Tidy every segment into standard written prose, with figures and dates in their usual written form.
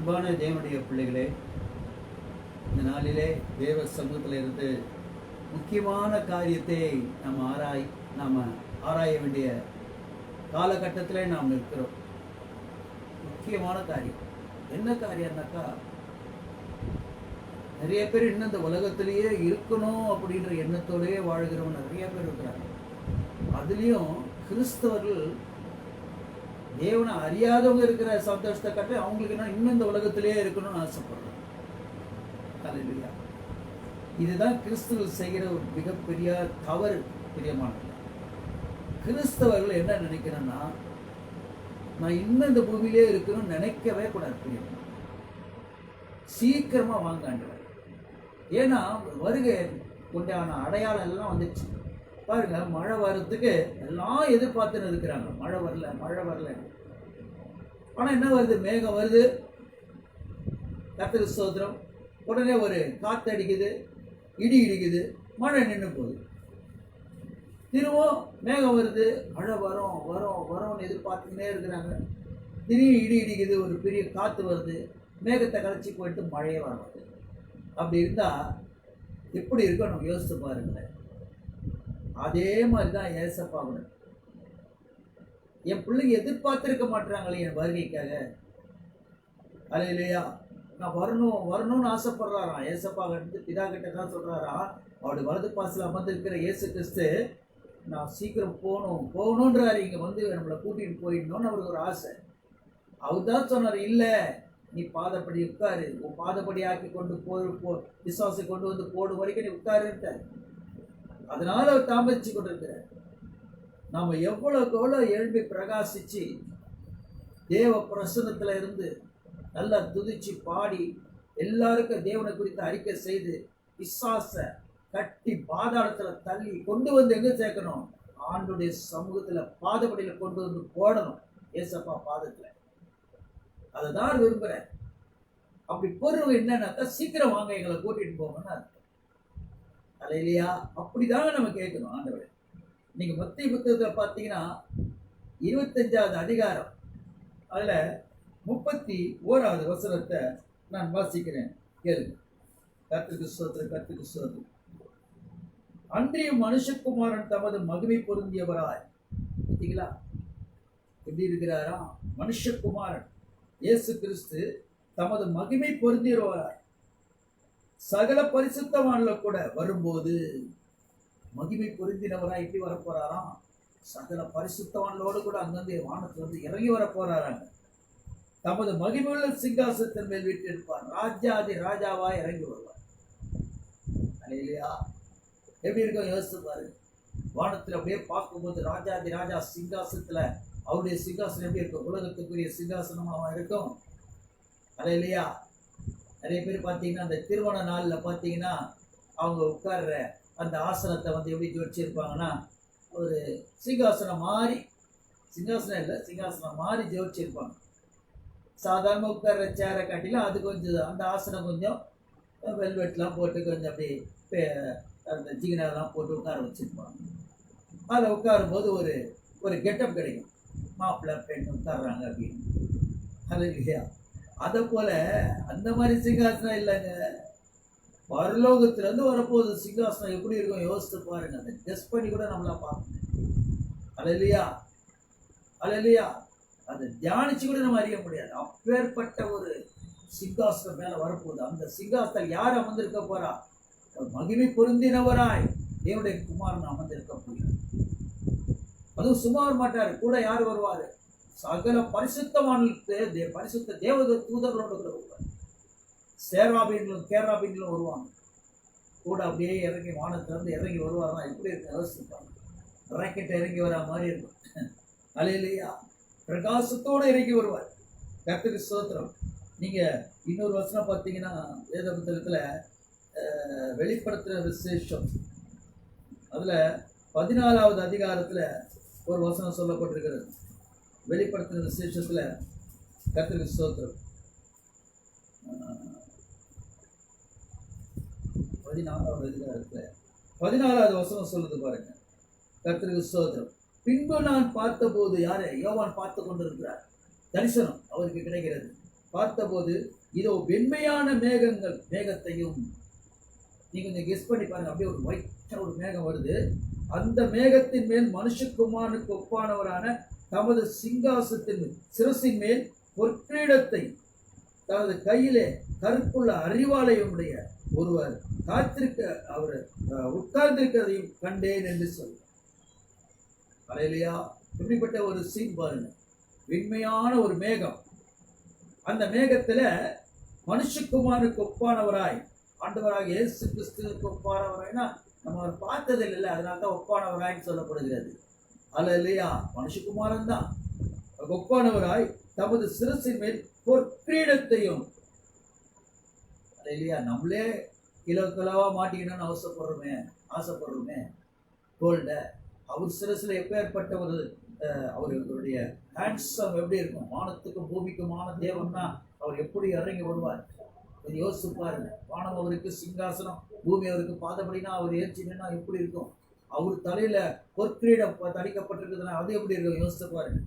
அன்பான தேவனுடைய பிள்ளைகளே, இந்த நாளிலே தேவ சமூகத்தில் இருந்து முக்கியமான காரியத்தை நாம் ஆராய வேண்டிய காலகட்டத்தில் நாம் இருக்கிறோம். முக்கியமான காரியம் என்ன காரியம்னாக்கா, நிறைய பேர் இன்னும் இந்த உலகத்திலேயே இருக்கணும் அப்படின்ற எண்ணத்தோடயே வாழ்கிறவங்க நிறைய பேர் இருக்கிறாங்க. அதுலேயும் கிறிஸ்தவர்கள் தேவனை அறியாதவங்க இருக்கிற சந்தோஷத்தை காட்டி அவங்களுக்கு என்ன இன்னும் இந்த உலகத்திலேயே இருக்கணும்னு ஆசைப்படுறாங்க. அல்லேலூயா. இதுதான் கிறிஸ்தவர்கள் செய்கிற ஒரு மிகப்பெரிய தவறு. பிரியமானது, கிறிஸ்தவர்கள் என்ன நினைக்கிறேன்னா, நான் இன்னும் இந்த பூமியிலே இருக்கணும்னு நினைக்கவே கூடாது. பிரியமான சீக்கிரமா வாங்காண்டவர். ஏன்னா வருகை உண்டான அடையாளம் எல்லாம் வந்துச்சு பாருங்க. மழை வர்றதுக்கு எல்லாம் எதிர்பார்த்துன்னு இருக்கிறாங்க. மழை வரல. ஆனா என்ன வருது? மேகம் வருது, கர்த்தருக்கு ஸ்தோத்திரம். உடனே ஒரு காத்து அடிக்குது, இடி இடிக்குது, மழை நின்று போகுது. திரும்பவும் மேகம் வருது, மழை வரும்னு எதிர்பார்த்துக்கிட்டே இருக்கிறாங்க. திடீர்னு இடி இடிக்குது, ஒரு பெரிய காற்று வருது, மேகத்தை கலைச்சி போயிட்டு மழையே வராது. அப்படி இருந்தால் எப்படி இருக்கும் நம்ம யோசித்து பாருங்களேன். அதே மாதிரி தான் ஏசப்பாவுடன் என் பிள்ளைங்க எதிர்பார்த்திருக்க மாட்டுறாங்களே என் வருகைக்காக. அல்லேலூயா. நான் வரணும்னு ஆசைப்படுறாராம். ஏசப்பா கிட்ட பிதா கிட்ட தான் சொல்கிறாராம், அவருடைய வலது பாசில் அமர்ந்திருக்கிற இயேசு கிறிஸ்து நான் சீக்கிரம் போகணுன்றாரு. இங்கே வந்து நம்மளை கூட்டிகிட்டு போயிடணும்னு அவருக்கு ஒரு ஆசை. அவர் தான் சொன்னார், இல்லை நீ பாதப்படி உட்காரு, உன் பாதப்படி ஆக்கி கொண்டு விசுவாசை கொண்டு வந்து போடும் வரைக்கும் நீ உட்காருன்ட்டார். அதனால அவர் தாமதிச்சு கொண்டிருக்கிறார். நாம் எவ்வளோ எழுப்பி பிரகாசிச்சு தேவ பிரசன்னத்தில் இருந்து நல்லா துதிச்சு பாடி எல்லாருக்கும் தேவனை குறித்து அறிக்கை செய்து விசுவாச கட்டி பாதாளத்தில் தள்ளி கொண்டு வந்து எங்கே சேர்க்கணும்? ஆண்டுடைய சமூகத்தில் பாதப்படியில் கொண்டு வந்து போடணும். ஏசப்பா பாதத்தில். அதை தான் விரும்புகிறேன். அப்படி பொருள் என்னன்னாக்கா, சீக்கிரம் வாங்க எங்களை கூட்டிகிட்டு போகணும்னு அர்த்தம். அல்லேலூயா. அப்படிதாங்க நம்ம கேட்கணும் ஆண்டவரே. நீங்கள் மத்தேயு புத்தகத்தில் பார்த்தீங்கன்னா 25வது அதிகாரம் அதில் 31வது வசனத்தை நான் வாசிக்கிறேன், கேளுங்க. கர்த்தருக்கு ஸ்தோத்திரம். அன்றியும் மனுஷகுமாரன் தமது மகிமை பொருந்தியவராய், பார்த்தீங்களா எப்படி இருக்கிறாரா? மனுஷகுமாரன் இயேசு கிறிஸ்து தமது மகிமை பொருந்தியவராய் சகல பரிசுத்தவான்ல கூட வரும்போது, மகிமை பொருந்தினவராய் எப்படி வரப்போறாராம்? சகல பரிசுத்தவான்களோடு கூட அங்கிருந்து வானத்துல வந்து இறங்கி வரப்போறாராங்க. தமது மகிமையுள்ள சிங்காசனத்தின் மேல் வீட்டிருப்பார். ராஜாதி ராஜாவாய் இறங்கி வருவார். அல்லேலூயா. எப்படி இருக்கும் யோசித்து பாருங்க. வானத்தில் அப்படியே பார்க்கும்போது ராஜாதி ராஜா சிங்காசனத்துல, அவருடைய சிங்காசனம் எப்படி இருக்கும்? உலகத்துக்குரிய சிங்காசனமாக இருக்கும். அல்லேலூயா. நிறைய பேர் பார்த்தீங்கன்னா அந்த திருமண நாளில் பார்த்தீங்கன்னா அவங்க உட்கார்ற அந்த ஆசனத்தை வந்து எப்படி ஜோடிச்சிருப்பாங்கன்னா, ஒரு சிங்காசனம் மாதிரி ஜோடிச்சிருப்பாங்க. சாதாரண உட்கார்ற சேரை காட்டிலும் அது கொஞ்சம் அந்த ஆசனம் கொஞ்சம் வெல்வெட்லாம் போட்டு கொஞ்சம் அப்படி அந்த ஜிகினாலாம் போட்டு உட்கார வச்சுருப்பாங்க. அதில் உட்காரும்போது ஒரு கெட்டப் கிடைக்கும். மாப்பிள்ளை பெண் உட்காடுறாங்க அப்படின்னு. அது இல்லையா? அதை போல் அந்த மாதிரி சிங்காசனம் இல்லைங்க. பரலோகத்திலேருந்து வரப்போகுது சிங்காசனம். எப்படி இருக்கும் யோசித்து பாருங்க. அதை டெஸ்ட் பண்ணி கூட நம்மளாம் பார்க்கணும். அல்லேலூயா. அதை தியானிச்சு கூட நம்ம அறிய முடியாது. அப்பேற்பட்ட ஒரு சிங்காசனம் மேலே வரப்போகுது. அந்த சிங்காசனம் யார் அமர்ந்திருக்க போறா? மகிமை பொருந்தினவராய் தேவனுடைய குமாரன் அமர்ந்திருக்க போகிறார். அதுவும் சும்மா வர மாட்டாரு. கூட யார் வருவாரு? சகல பரிசுத்தவான்களுக்கு பரிசுத்த தேவ தூதர்களோடு கூட வருவார். கேராபீன்களும் வருவாங்க கூட. அப்படியே இறங்கி வானத்திலிருந்து இறங்கி வருவாங்க. எப்படி இருக்கு யோசிப்பாங்க. ராக்கெட்டை இறங்கி வர மாதிரி இருக்கும். அல்லேலூயா. பிரகாசத்தோடு இறங்கி வருவார். கர்த்தருக்கு ஸ்தோத்திரம். நீங்க இன்னொரு வசனம் பார்த்தீங்கன்னா, வேத புத்தகத்தில் வெளிப்படுத்துகிற விசேஷம் அதில் 14வது அதிகாரத்தில் ஒரு வசனம் சொல்லப்பட்டிருக்கிறது. வெளிப்படுத்துகிற விசேஷத்தில் கர்த்தருக்கு ஸ்தோத்திரம் 14வது அதிகாரத்தில் 14வது வசனம் சொல்லுது பாருங்க. கர்த்தருக்கு ஸ்தோத்திரம். பின்பு நான் பார்த்தபோது, யாரை? யோவான் பார்த்து கொண்டிருக்கிறார். தரிசனம் அவருக்கு கிடைக்கிறது. பார்த்தபோது இதோ வெண்மையான மேகத்தையும், நீங்க கொஞ்சம் கெஸ் பண்ணி பாருங்க, அப்படியே ஒரு ஒயிட்டா ஒரு மேகம் வருது. அந்த மேகத்தின் மேல் மனுஷகுமாரனுக்கு ஒப்பானவரான தமது சிங்காசனத்தின் சிரசின் மேல் பொற்கிரீடத்தை தனது கையிலே கருப்புள்ள அறிவாலயமுடைய ஒருவர் காத்திருக்க அவர் உட்கார்ந்திருக்கிறதையும் கண்டேன் என்று சொல்லுவார். அல்லேலூயா. இப்படிப்பட்ட ஒரு சீன் பாருங்க, வெண்மையான ஒரு மேகம். அந்த மேகத்துல மனுஷகுமாரனுக்கு ஒப்பானவராய், ஆண்டவராக இயேசு கிறிஸ்துவுக்கு ஒப்பானவராய்னா நம்ம அவர் பார்த்தது இல்லை, அதனால தான் ஒப்பானவராய் சொல்லப்படுகிறது. அல்லேலூயா. மனுஷகுமாரன் தான் ஒப்பானவராய் தமது சிரசின் மேல் பொற்கிரீடத்தையும். அல்லேலூயா. நம்மளே கிலோவா மாட்டிக்கணும்னு ஆசைப்படுறோமே கோல்ட. அவர் சிரசுல எப்பேற்பட்ட ஒரு அவருடைய ஹேண்ட்ஸம் எப்படி இருக்கும், வானத்துக்கும் பூமிக்குமான தேவன்னா அவர் எப்படி இறங்கி வருவார் கொஞ்சம் யோசிச்சு பாருங்க. வானம் அவருக்கு சிங்காசனம், பூமி அவருக்கு பாதபடினா அவர் ஏற்றினா எப்படி இருக்கும். அவர் தலையில பொற்கிரீடம் தடிக்கப்பட்டிருக்குதுன்னா அது எப்படி இருக்கும் யோசிச்சு பாருங்க.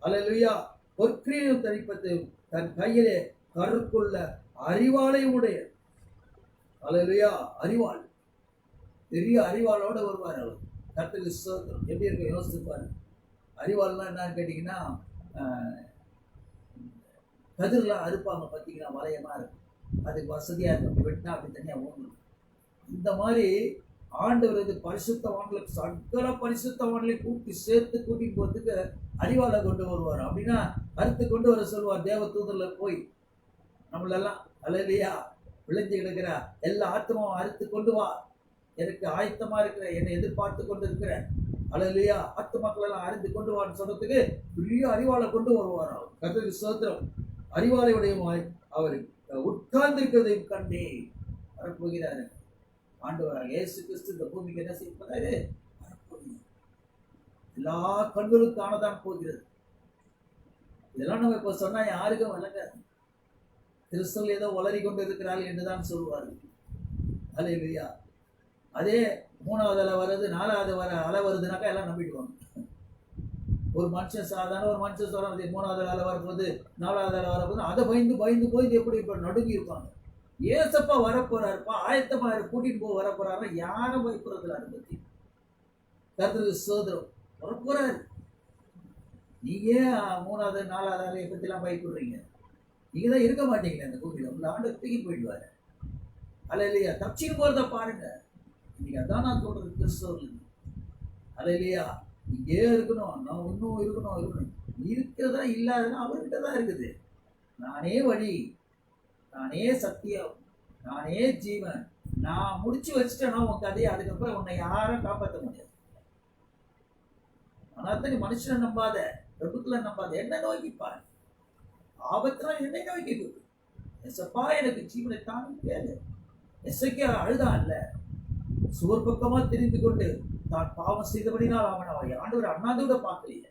அல்லேலூயா. பொற்கிரீடம் தடிப்பது தன் கையிலே கருக்குள்ள அறிவாலயம் உடைய. அல்லேலூயா. அறிவாள், பெரிய அறிவாளோட வருவார் அவர். கர்த்தருக்கு ஸ்தோத்திரம். எப்படி இருக்கும் யோசிச்சு பாருங்க. அறிவாள்லாம் என்னன்னு கேட்டிங்கன்னா, கதிரெலாம் அறுப்பாங்க பார்த்தீங்கன்னா, வளையமா இருக்கும், அதுக்கு வசதியாக இருக்கும், வெட்டினா அப்படி தனியாக ஓடணும். இந்த மாதிரி ஆண்டவர் இது பரிசுத்தவான்களுக்கு சகல பரிசுத்தவான்களையும் கூட்டிட்டு போகிறதுக்கு அறிவாளை கொண்டு வருவார். அப்படின்னா அறுத்து கொண்டு வர சொல்லுவார் தேவ தூதரில் போய், நம்மளெல்லாம் அல்லேலூயா விளைஞ்சு கிடக்கிற எல்லா ஆத்மாவும் அறுத்து கொண்டு வா, எனக்கு ஆயத்தமாக இருக்கிற, என்னை எதிர்பார்த்து கொண்டு இருக்கிற அல்லேலூயா ஆத்துமாக்கள் எல்லாம் அறிந்து கொண்டு வான்னு சொல்றதுக்கு பெரிய அறிவாளை கொண்டு வருவார் அவர். கர்த்தருக்கு ஸ்தோத்திரம். அறிவாளையுடையமாய் அவர் உட்கார்ந்திருக்கிறதையும் கண்டே வரப்போகிறாரு. ஆண்டவராக இயேசு கிறிஸ்து இந்த பூமிக்கு என்ன செய்யப்படுறாரு, எல்லா கண்களும் காணதான் போகிறது. இதெல்லாம் நம்ம இப்ப சொன்னா யாருக்கும் விளங்காது. கிறிஸ்தவர்கள் ஏதோ வளரி கொண்டு இருக்கிறார்கள் என்றுதான் சொல்லுவார்கள். அல்லேலூயா. அதே 3வது அலை வருது, 4வது அலை வருதுனாக்கா எல்லாம் நம்பிடுவாங்க. ஒரு மனுஷன் சாதாரண ஒரு மனுஷன் சொல்றாங்க 3வது அலை வரப்போது 4வது அலை வரப்போது, அதை பயந்து போய் எப்படி இப்ப நடுங்கி இருப்பாங்க. ஏசப்பா வரப்போறாருப்பா, ஆயத்தமா கூட்டிட்டு போய் வரப்போறாரு, யாரும் பயப்படுறதுல அதை பத்தி. கர்த்தருக்கு ஸ்தோத்திரம். வரப்போறாரு. நீங்க 3வது 4வது அலையை பத்தி எல்லாம் பயப்படுறீங்க. நீங்க தான் இருக்க மாட்டீங்களே அந்த பூமியில, உங்களை ஆண்டு தூக்கி போயிடுவாரு. அல்லேலூயா. தப்பிச்சுன்னு போறத பாருங்க. இன்னைக்கு அதான் நான் சொல்றது கிறிஸ்தவர்கள். அல்லேலூயா. இங்கே இருக்கணும், நான் இன்னும் இருக்கணும். இருக்கிறதா இல்லாததுன்னா அவர்கிட்ட தான் இருக்குது. நானே வழி, நானே சத்தியம், நானே ஜீவன், நான் முடிச்சு வச்சுட்டேன்னா உன் கதையை, அதுக்கப்புறம் உன்னை யாரும் காப்பாற்ற முடியாது. ஆனால் நீ மனுஷனை நம்பாத, பிரபுக்களை நம்பாத, என்ன நோக்கிப்பார். ஆபத்துனா என்னை நோக்கி எசப்பா எனக்கு ஜீவனை தாங்க முடியாது. எசைக்கா அழுதான் இல்ல, சுவர் பக்கமா தெரிந்து கொண்டு தான் பாவம் செய்தபடினால் அவன் ஆண்டவர் அண்ணாந்து கூட பார்க்கலையே.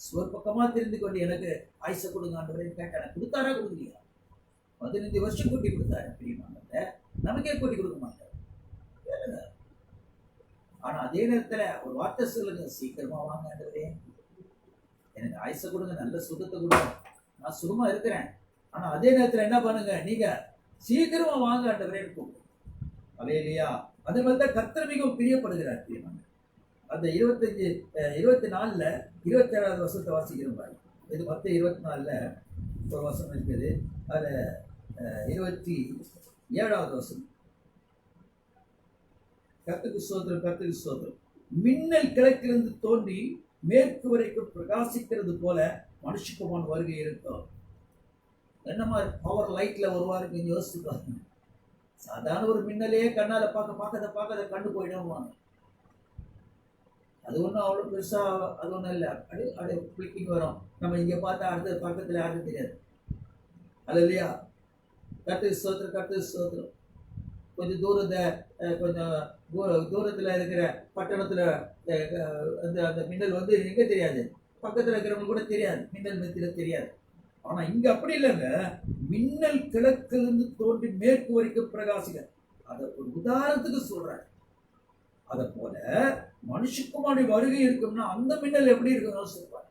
சுவர் பக்கமா தெரிந்து கொண்டு எனக்கு ஆயுச கொடுங்க ஆண்டவரே கேட்டான, கொடுத்தாரா கொடுக்கலையா? 15 வருஷம் கூட்டி கொடுத்தாரு பிரியமானவர்களே, நமக்கே கூட்டி கொடுக்க மாட்டார். ஆனா அதே நேரத்துல ஒரு வார்த்தை சொல்லுங்க, சீக்கிரமா வாங்க ஆண்டவரே, எனக்கு ஆயுச கொடுங்க, நல்ல சுகத்தை கொடுங்க, நான் சுகமா இருக்கிறேன். ஆனா அதே நேரத்துல என்ன பண்ணுங்க, நீங்க சீக்கிரமா வாங்க ஆண்டவரே கூப்பிடுங்க. அல்லேலூயா. அதே மாதிரி தான் கர்த்தர் மிகவும் பிரியப்படுகிறார் பிரியமான. அந்த 24ல 27வது வருஷத்தை வாசிக்கிறோம் பாருங்க. இது 10:24 ஒரு வருஷம் இருக்குது. அது 27வது வருஷம். கர்த்தருக்கு ஸ்தோத்திரம். மின்னல் கிழக்கிலிருந்து தோன்றி மேற்கு வரைக்கும் பிரகாசிக்கிறது போல மனுஷகுமாரன் வருகை இருக்கும். என்ன மாதிரி பவர் லைட்ல வருவாரு கொஞ்சம் யோசிச்சு பாருங்க. சாதாரண ஒரு மின்னலையே கண்ணால பார்க்கறத கண்டு போயிடுவாங்க. அது ஒன்றும் அவ்வளோ பெருசா அது ஒன்றும் இல்லை. அப்படியே கிளிக்கிங் வரும். நம்ம இங்கே பார்த்தா அடுத்த பக்கத்தில் யாருக்கும் தெரியாது. அல்லேலூயா. கர்த்தருக்கு ஸ்தோத்திரம். கொஞ்சம் தூரத்தில் இருக்கிற பட்டணத்தில் அந்த மின்னல் வந்து எங்கே தெரியாது, பக்கத்தில் இருக்கிறவங்களுக்கு கூட தெரியாது, மின்னல் மெத்தியில் தெரியாது. ஆனா இங்க அப்படி இல்லைங்க, மின்னல் கிழக்கிலிருந்து தோன்றி மேற்கு வரைக்கும் பிரகாசிக்க. அதை ஒரு உதாரணத்துக்கு சொல்றேன். அதை போல மனுஷகுமாரனுடைய வருகை இருக்கும்னா அந்த மின்னல் எப்படி இருக்குன்னு சொல்றாரு.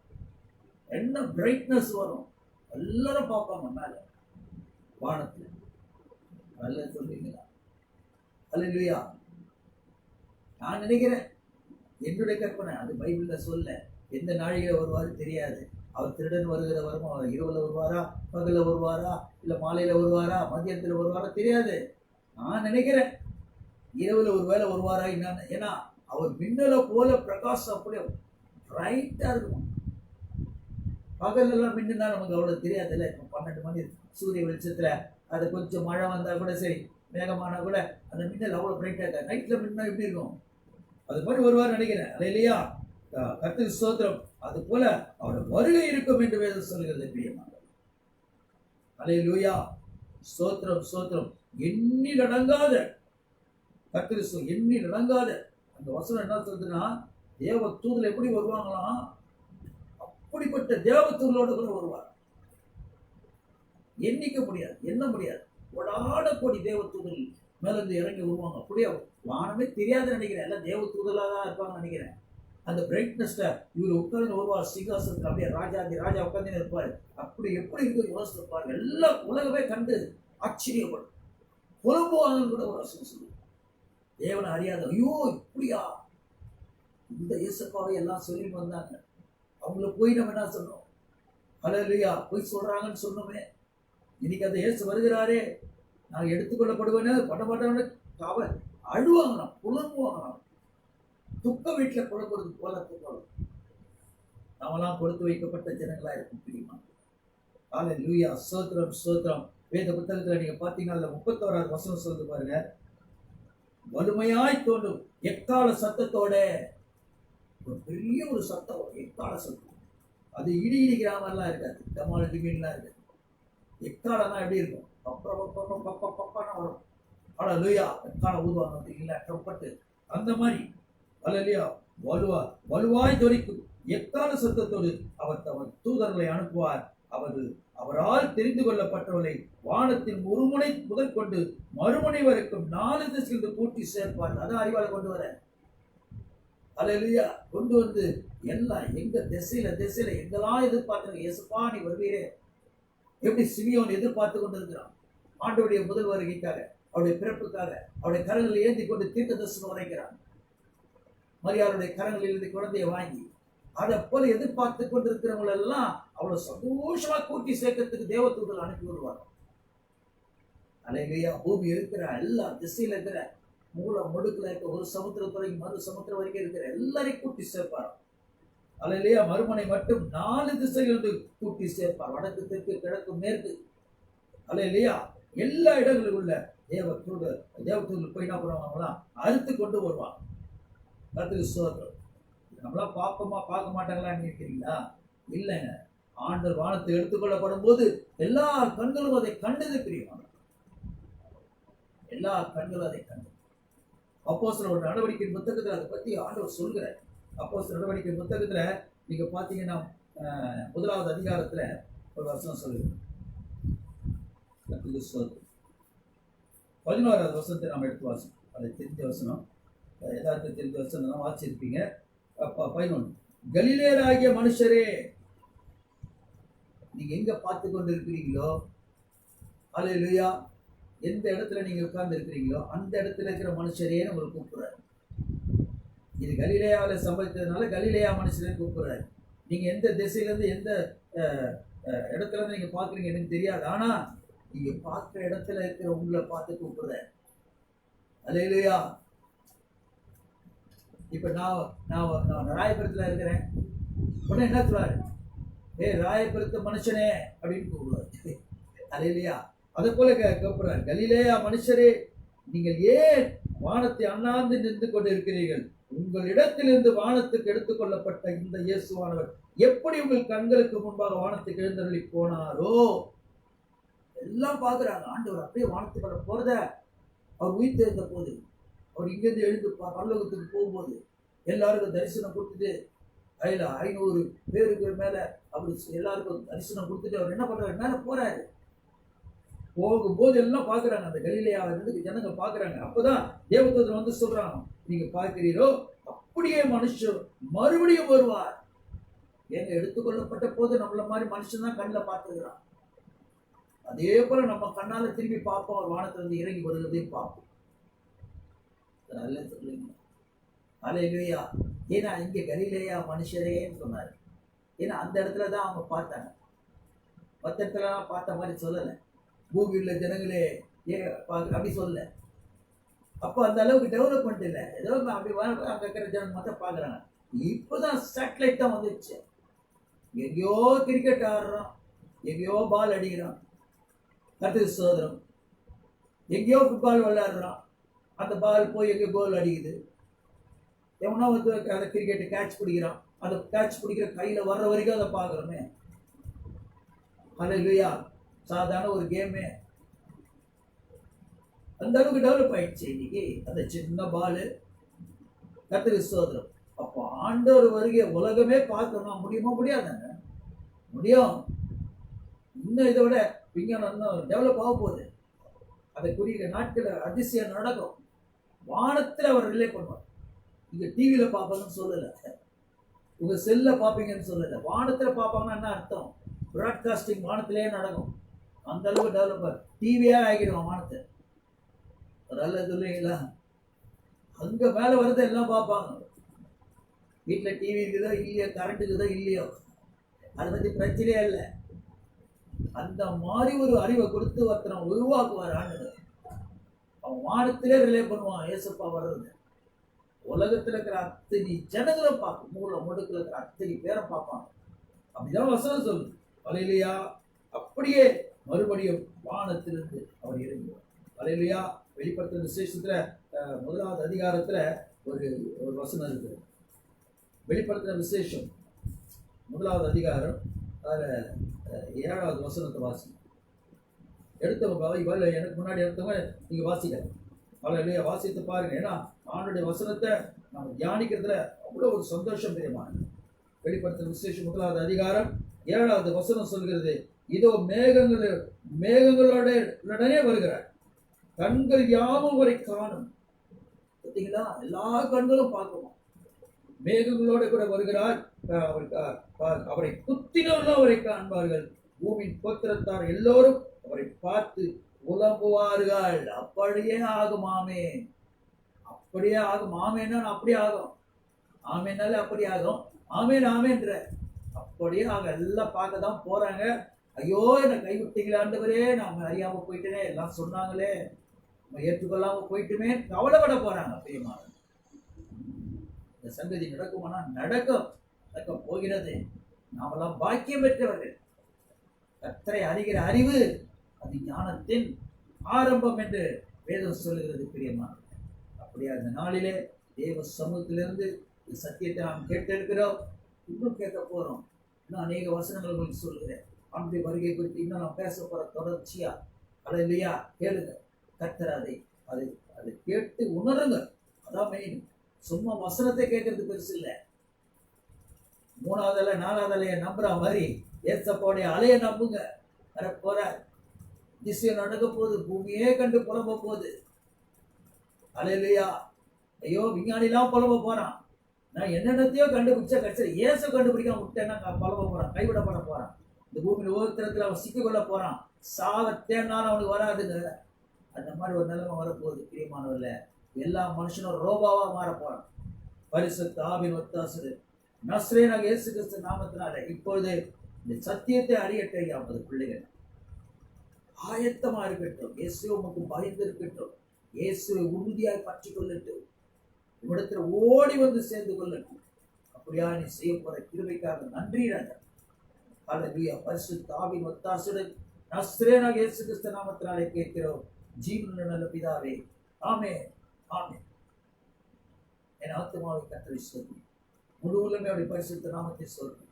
என்ன பிரைட்னஸ் வரும், எல்லாரும் பார்ப்பாங்க மேல வானத்துல. நல்ல சொல்றீங்களா? அல்லேலூயா. நான் நினைக்கிறேன், என்னுடைய கற்பனை, அது பைபிள்ல சொல்ல, எந்த நாழிகையில வருவாரு தெரியாது. அவர் திருடன் வருகிற வருமா, இரவுல வருவாரா, பகல்ல வருவாரா, இல்ல மாலையில வருவாரா, மதியத்துல வருவாரா தெரியாது. நான் நினைக்கிறேன் இரவுல ஒரு வேளை வருவாரா என்னன்னு. ஏன்னா அவர் மின்னல போல பிரகாசம் அப்படியே பிரைட்டா இருக்கும். பகல் எல்லாம் மின்னுனா நமக்கு அவ்வளவு தெரியாதுல்ல. இப்போ 12 மணி சூரிய வெளிச்சத்துல அது கொஞ்சம் மழை வந்தா கூட சரி, மேகமானா கூட அந்த மின்னல் அவ்வளவு பிரைட்டா இருக்காது. நைட்ல மின்னா எப்படி இருக்கும், அது மாதிரி வருவார் நினைக்கிறேன். அது இல்லையா? கர்த்தருக்கு ஸ்தோத்திரம். அது போல அவருடைய வருகை இருக்கும் என்று வேதம் சொல்கிறது பிரியமாக. அல்லேலூயா. ஸ்தோத்திரம் ஸ்தோத்திரம். எண்ணில் அடங்காத கர்த்தருக்கு எண்ணில் அடங்காத அந்த வசனம் என்ன சொல்றதுன்னா, தேவ தூதர் எப்படி வருவாங்களாம், அப்படிப்பட்ட தேவ தூதரோடு கூட வருவார். எண்ணிக்க முடியாது, எண்ண முடியாது. கொடான கோடி தேவ தூதர்கள் மேலிருந்து இறங்கி வருவாங்க. அப்படியே வானமே தெரியாதுன்னு நினைக்கிறேன். எல்லாம் தேவ தூதர்களாக தான் இருப்பாங்க நினைக்கிறேன். அந்த பிரைட்னஸ்ல இவர் உட்கார்ந்து வருவார் சிங்காசனத்தில். அப்படியே ராஜா உட்கார்ந்து இருப்பாரு. அப்படி எப்படி இருக்கும் யோசித்து இருப்பாரு. எல்லாம் உலகமே கண்டு ஆச்சரியப்படும். புலம்புவாங்கன்னு கூட ஒரு வசனம் சொல்லுவாங்க. தேவனை அறியாத, ஐயோ இப்படியா, இந்த இயேசுப்பாவை எல்லாம் சொல்லி வந்தாங்க, அவங்கள போய் நம்ம என்ன சொன்னோம், அல்லேலூயா, போய் சொல்றாங்கன்னு சொன்னோமே. இன்னைக்கு அந்த இயேசு வருகிறாரே, நான் எடுத்துக்கொள்ளப்படுவேன்னு பண்ண மாட்டேன்னு அவன் அழுவாங்களாம், புலம்புவாங்களாம். துக்க வீட்டில் புலம்புறது போல துக்கம். நாமெல்லாம் கொடுத்து வைக்கப்பட்ட ஜனங்களா இருக்கும் தெரியுமா? அல்லேலூயா. ஸ்தோத்திரம் ஸ்தோத்திரம். வேத புத்தகத்துல நீங்க பாத்தீங்கன்னா 31வது வசனம் சொல்லுது பாருங்க. வலிமையாய் தோன்றும் எக்கால சத்தத்தோட, ஒரு பெரிய ஒரு சத்தம், எக்கால சத்தம். அது இடி இடிக்கிற மாதிரிலாம் இருக்காது, டமால் டிமின்லாம் இருக்காது. எக்காலம்னா எப்படி இருக்கும், பப்பான்னு வரும். அல்லேலூயா. எக்காலம் ஊதுவாங்க பார்த்தீங்களா, ட்ரம்பட்டு, அந்த மாதிரி. அல்லேலூயா. வலுவாய் தொனிக்கும் எக்கால சத்தத்தோடு அவர் தமது தூதர்களை அனுப்புவார். அவரால் தெரிந்து கொள்ளப்பட்டவர்களை வானத்தின் ஒரு முனை முதல் கொண்டு மறுமுனை வரைக்கும் 4 திசையிலிருந்து கூட்டி சேர்ப்பார். அதான் அறிவால கொண்டு வர. அல்லேலூயா. கொண்டு வந்து எல்லாம் எங்க திசையில எங்கெல்லாம் எதிர்பார்த்து, இயேசுப்பா நீ வருவீரே, எப்படி சிமியோன் எதிர்பார்த்து கொண்டிருக்கிறான் ஆண்டவருடைய முதல் வருகைக்காக, அவருடைய பிறப்புக்காக. அவருடைய கரங்களை ஏந்தி கொண்டு தீர்க்க தரிசனம் உரைக்கிறான். மரியாளுடைய கரங்களில் இருந்து குழந்தையை வாங்கி அதை போல எதிர்பார்த்து கொண்டிருக்கிறவங்க எல்லாம் அவ்வளவு சந்தோஷமா கூட்டி சேர்க்கறதுக்கு தேவதூதர்கள் அனுப்பி விடுவாங்க. அல்லேலூயா. பூமி இருக்கிற எல்லா திசையில இருக்கிற மூல முடுக்குல இருக்க ஒரு சமுத்திரத்துறை மறு சமுத்திரம் வரைக்கும் இருக்கிற எல்லாரையும் கூட்டி சேர்ப்பார். அல்லேலூயா. மறுமனை மட்டும் 4 திசையிலிருந்து கூட்டி சேர்ப்பார். வடக்கு தெற்கு கிழக்கு மேற்கு. அல்லேலூயா. எல்லா இடங்களிலும் உள்ள தேவதூதர்கள் போய் என்ன பண்ணுவாங்களாம், அறுத்து கொண்டு வருவாங்க. கர்த்தருக்கு ஸ்தோத்திரம். நம்மளாம் பார்க்க மாட்டாங்களான்னு நினைக்கிறீங்களா? இல்லைங்க. ஆண்டவர் வானத்தை எடுத்துக்கொள்ளப்படும் போது எல்லா கண்களும் அதை கண்டது பிரியமாக. எல்லா கண்களும் அதை கண்டது. அப்போஸ்தலர் நடவடிக்கை புத்தகத்தில் அதை பத்தி ஆண்டவர் சொல்கிறார். அப்போஸ்தலர் நடவடிக்கை புத்தகத்துல நீங்க பாத்தீங்கன்னா 1வது அதிகாரத்துல ஒரு வசனம் சொல்லுங்க. 11வது வசனத்தை நாம் எடுத்து வாசிப்போம். அதை தெரிஞ்ச வசனம், யதார்த்த தெரிஞ்ச வசனம் வாசிச்சிருப்பீங்க. 11. கலிலேயராகிய மனுஷரே, நீங்க எங்க பார்த்து கொண்டு இருக்கிறீங்களோ, அல்லேலூயா, எந்த இடத்துல நீங்க உட்கார்ந்து இருக்கிறீங்களோ அந்த இடத்துல இருக்கிற மனுஷரேன்னு உங்களை கூப்பிடுறாரு. இது கலிலேயாவில் சம்பவித்ததுனால கலிலேயா மனுஷரேன்னு கூப்பிடுறாரு. நீங்க எந்த திசையில இருந்து எந்த இடத்துல இருந்து நீங்க பாக்குறீங்க எனக்கு தெரியாது. ஆனா நீங்க பார்க்கிற இடத்துல இருக்கிற உங்களை பார்த்து கூப்பிடுறாரு. அல்லேலூயா. இப்ப நான் ராயபுரத்துல இருக்கிறேன். உடனே என்ன சொல்றாரு, ராயபுரத்து மனுஷனே அப்படின்னு கூப்பிடுவாரு. அல்லேலூயா. அதை போல கூப்பிடுறாரு. கலிலேயா மனுஷரே, நீங்கள் ஏன் வானத்தை அண்ணாந்து நின்று கொண்டு இருக்கிறீர்கள்? உங்கள் இடத்திலிருந்து வானத்துக்கு எடுத்துக் கொள்ளப்பட்ட இந்த இயேசுவானவர் எப்படி உங்கள் கண்களுக்கு முன்பாக வானத்துக்கு எழுந்தருளி போனாரோ. எல்லாம் பாக்குறாங்க. ஆண்டவர் அப்படியே வானத்துக்கு போறத, அவர் உயிர் தெரிந்த போது, அவர் இங்கிருந்து எழுந்து பரலோகத்துக்கு போகும்போது எல்லாருக்கும் தரிசனம் கொடுத்துட்டு, 500 பேருக்கு மேல அவர் எல்லாருக்கும் தரிசனம் கொடுத்துட்டு அவர் என்ன பண்றாரு, மேல போறாரு. போகும்போது எல்லாம் பாக்குறாங்க. அந்த கலிலேயாவில இருந்து ஜனங்க பாக்குறாங்க. அப்பதான் தேவதூதன் வந்து சொல்றாங்க, நீங்க பார்க்கிறீரோ அப்படியே மனுஷன் மறுபடியும் வருவார். ஏங்க எடுத்துக்கொள்ளப்பட்ட போது நம்மள மாதிரி மனுஷன் தான் கண்ணில் பார்த்துக்கிறான். அதே போல நம்ம கண்ணால திரும்பி பார்ப்போம், அவர் வானத்திலிருந்து இறங்கி வருகிறதையும் பார்ப்போம். நல்ல சொல்லுங்க. அல்லேலூயா. ஏன்னா இங்க கலிலேயா மனுஷரேன்னு சொன்னாரு. ஏன்னா அந்த இடத்துல தான் அவங்க பார்த்தாங்க. மற்ற இடத்துலலாம் பார்த்த மாதிரி சொல்லலை. பூமியில் உள்ள ஜனங்களே அப்படி சொல்லல. அப்போ அந்த அளவுக்கு டெவலப்மெண்ட் இல்லை. ஏதோ அப்படி அங்கே இருக்கிற ஜனங்க மட்டும் பார்க்குறாங்க. இப்போதான் சேட்டலைட் தான் வந்துச்சு. எங்கேயோ கிரிக்கெட் ஆடுறோம், எங்கேயோ பால் அடிக்கிறோம், கருத்து சோதரம், எங்கேயோ ஃபுட்பால் விளையாடுறோம், அந்த பால் போய் எங்கேயோ கோல் அடிக்குது. எவனோ வந்து அந்த கிரிக்கெட்டு கேட்ச் பிடிக்கிறான், அந்த கேட்ச் பிடிக்கிற கையில் வர்ற வரைக்கும் அதை பார்க்குறோமே. அல்லேலூயா. சாதாரண ஒரு கேமே அந்த அளவுக்கு டெவலப் ஆயிடுச்சு. இன்னைக்கு அந்த சின்ன பாலு கர்த்தருக்கு ஸ்தோத்திரம். அப்போ ஆண்டவர் வருகை உலகமே பார்க்கணும், முடியுமா? முடியாதாங்க? முடியும். இன்னும் இதை விட விஞ்ஞானம் இன்னும் டெவலப் ஆக போகுது. அதை குறிக்கிற நாட்களில் அதிசயம் நடக்கும். வானத்தில் அவர் ரிலே பண்ணுவார். இங்கே டிவியில் பார்ப்பாங்கன்னு சொல்லலை, உங்கள் செல்லில் பார்ப்பீங்கன்னு சொல்லலை. வானத்தில் பார்ப்பாங்கன்னா என்ன அர்த்தம்? ப்ராட்காஸ்டிங் வானத்திலேயே நடக்கும். அந்த அளவுக்கு டெவலப்பர் டிவியாக ஆகிடுவான் வானத்தை. நல்ல சொல்லுவீங்களா? அங்கே மேலே வரதை எல்லாம் பார்ப்பாங்க. வீட்டில் டிவி இருக்குதோ இல்லையோ, கரண்ட் இருக்குதோ இல்லையோ, அதை பற்றி பிரச்சனையே இல்லை. அந்த மாதிரி ஒரு அறிவை கொடுத்து ஒருத்தனை உருவாக்குவார் ஆண்டவர். அவன் வானத்திலே ரிலே பண்ணுவான் ஏசப்பா வர்றது. உலகத்தில் இருக்கிற அத்தனை ஜனங்களும் பார்க்கும், மூல முடுக்கில் இருக்கிற அத்தனை பேரை பார்ப்பாங்க. அப்படிதான் வசனம் சொல்லுது. அல்லேலூயா. அப்படியே மறுபடியும் வானத்திலிருந்து அவர் இறங்குவார். அல்லேலூயா. வெளிப்படுத்துற விசேஷத்துல 1வது அதிகாரத்துல ஒரு வசனம் இருக்குது. வெளிப்படுத்துற விசேஷம் 1வது அதிகாரம் அதில் 7வது வசனத்தை வாசி. எடுத்தவங்க எனக்கு முன்னாடி எடுத்தவங்க நீங்க வாசிக்க. அல்லேலூயா. வாசித்து பாருங்க. ஏன்னா ஆண்டுடைய வசனத்தை நம்ம தியானிக்கிறதுல அவ்வளோ ஒரு சந்தோஷம் தெரியுமானது. வெளிப்படுத்துற விசேஷம் 1வது அதிகாரம் 7வது வசனம் சொல்கிறது, இதோ மேகங்களுடனே வருகிறார், கண்கள் யாவும் அவரை காணும். பார்த்தீங்களா? எல்லா கண்களும் பார்க்கணும். மேகங்களோட கூட வருகிறார். அவரை குத்தினவர்களும் அவரை காண்பார்கள். பூமியின் கோத்திரத்தார் எல்லோரும் அவரை பார்த்து புலம்புவார்கள். அப்படியே ஆகும். ஆமே. அப்படியே ஆகும். ஆமேன்னா அப்படியே ஆகும். ஆமேனாலே அப்படி ஆகும். ஆமேன் ஆமேன்ற அப்படியே அவங்க எல்லாம் பார்க்க தான் போறாங்க. ஐயோ என்னை கைவிட்டீங்களா ஆண்டவரே, நாம அறியாம போயிட்டேனே, எல்லாம் சொன்னாங்களே, நம்ம ஏற்றுக்கொள்ளாம போயிட்டுமே கவலைப்பட போறாங்க. பிரியமான இந்த சங்கதி நடக்குமானா நடக்க போகிறது. நாமெல்லாம் பாக்கியம் பெற்றவர்கள். கர்த்தரை அறிகிற அறிவு அது ஞானத்தின் ஆரம்பம் என்று வேதம் சொல்லுகிறது. பிரியமான அப்படியா இந்த நாளிலே தேவ சமூகத்திலிருந்து சத்தியத்தை நாம் கேட்டிருக்கிறோம், இன்னும் கேட்க போறோம். இன்னும் அநேக வசனங்கள் உங்களுக்கு சொல்கிறேன். அவனுடைய வருகை குறித்து இன்னும் நான் பேச போற தொடர்ச்சியா. அல்லேலூயா. கேளுங்க. கர்த்தர் அதை கேட்டு உணருங்க. அதான் மெயின். சும்மா வசனத்தை கேட்கறது பெருசு இல்லை. 3வது அலை 4வது அலையை நம்புற மாதிரி ஏசப்பாவுடைய அலையை நம்புங்க. வரப்போற அதிசயம் நடக்க போகுது. பூமியே கண்டு புலம்ப போகுது. அல்லேலூயா. ஐயோ விஞ்ஞானிலாம் புலம்ப போறான். நான் என்னென்னத்தையோ கண்டுபிடிச்சா கடைசியில் இயேசு கண்டுபிடிக்காம விட்டேன்னா புலம்ப போறான், கைவிடப்பட போறான். இந்த பூமியில் உலகத்தில் அவன் சிக்கிக்கொள்ள போறான். சாவத்தேனாலும் அவனுக்கு வராதுங்க. அந்த மாதிரி ஒரு நிலைமை வரப்போகுது. பிரியமானவர்ல எல்லா மனுஷனும் ரோபாவா மாற போறான். பரிசுத்த ஆவியின் ஒத்தாசரு நஸ்ரேனாகிய இயேசு கிறிஸ்து நாமத்தினால இப்பொழுது இந்த சத்தியத்தை அறியட்டை ஐயாவது பிள்ளைகள் ஆயத்தமா இருக்கட்டும். இயேசு உமக்கு பயந்து இருக்கட்டும். இயேசுவை உறுதியாய் பற்றி கொள்ளட்டும். இவ்விடத்துல ஓடி வந்து சேர்ந்து கொள்ளட்டும். அப்படியா நீ செய்ய போற கிருபைக்காக நன்றி ராஜா. அல்லேலூயா. பரிசுத்த ஆவியின் ஒத்தாசருடன் நஸ்ரேனாகிய இயேசு கிறிஸ்து நாமத்தினாலே கேட்கிறோம் ஜீவனுள்ள நல்ல பிதாவே. ஆமென். ஆமென். என் ஆத்துமாவை கர்த்தரை ஸ்தோத்திரி. முழு உள்ளமே அவருடைய பரிசுத்த நாமத்தை ஸ்தோத்திரி.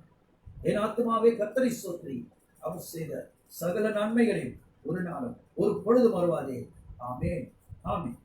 என் ஆத்துமாவை கர்த்தரை ஸ்தோத்திரி. அவர் செய்த சகல நன்மைகளையும் ஒரு நாளும் ஒரு பொழுது மறவாதே. ஆமென். ஆமென்.